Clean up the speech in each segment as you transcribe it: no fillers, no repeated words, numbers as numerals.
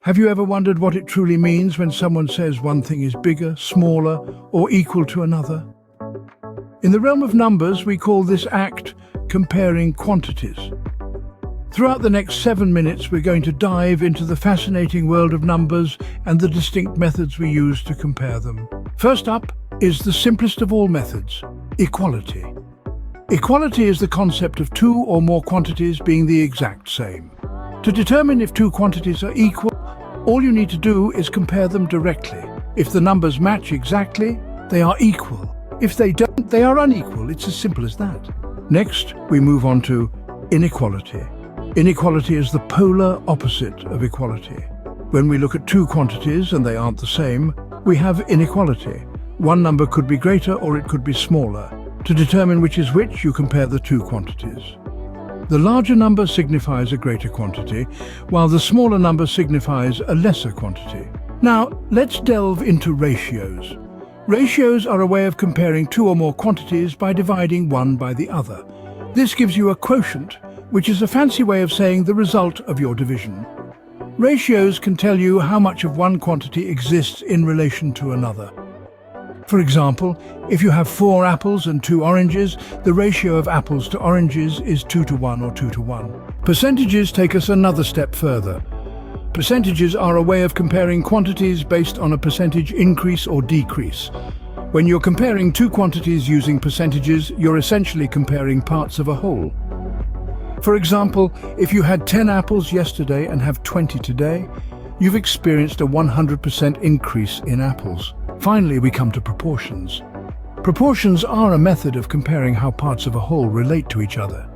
Have you ever wondered what it truly means when someone says one thing is bigger, smaller, or equal to another? In the realm of numbers, we call this act comparing quantities. Throughout the next 7 minutes, we're going to dive into the fascinating world of numbers and the distinct methods we use to compare them. First up is the simplest of all methods, equality. Equality is the concept of two or more quantities being the exact same. To determine if two quantities are equal, all you need to do is compare them directly. If the numbers match exactly, they are equal. If they don't, they are unequal. It's as simple as that. Next, we move on to inequality. Inequality is the polar opposite of equality. When we look at two quantities and they aren't the same, we have inequality. One number could be greater or it could be smaller. To determine which is which, you compare the two quantities. The larger number signifies a greater quantity, while the smaller number signifies a lesser quantity. Now, let's delve into ratios. Ratios are a way of comparing two or more quantities by dividing one by the other. This gives you a quotient, which is a fancy way of saying the result of your division. Ratios can tell you how much of one quantity exists in relation to another. For example, if you have 4 apples and 2 oranges, the ratio of apples to oranges is 2 to 1 or 2 to 1. Percentages take us another step further. Percentages are a way of comparing quantities based on a percentage increase or decrease. When you're comparing two quantities using percentages, you're essentially comparing parts of a whole. For example, if you had 10 apples yesterday and have 20 today, you've experienced a 100% increase in apples. Finally, we come to proportions. Proportions are a method of comparing how parts of a whole relate to each other.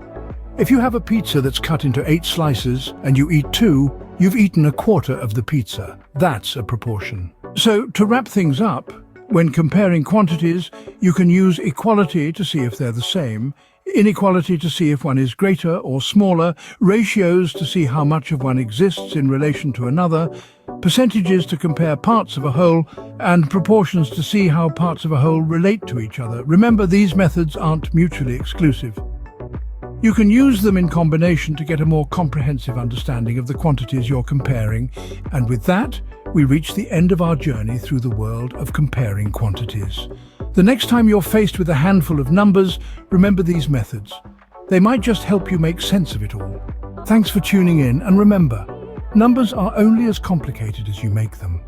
If you have a pizza that's cut into 8 slices and you eat 2, you've eaten a quarter of the pizza. That's a proportion. So, to wrap things up, when comparing quantities, you can use equality to see if they're the same, inequality to see if one is greater or smaller, ratios to see how much of one exists in relation to another, percentages to compare parts of a whole, and proportions to see how parts of a whole relate to each other. Remember, these methods aren't mutually exclusive. You can use them in combination to get a more comprehensive understanding of the quantities you're comparing, and with that, we reach the end of our journey through the world of comparing quantities. The next time you're faced with a handful of numbers, remember these methods. They might just help you make sense of it all. Thanks for tuning in, and remember, numbers are only as complicated as you make them.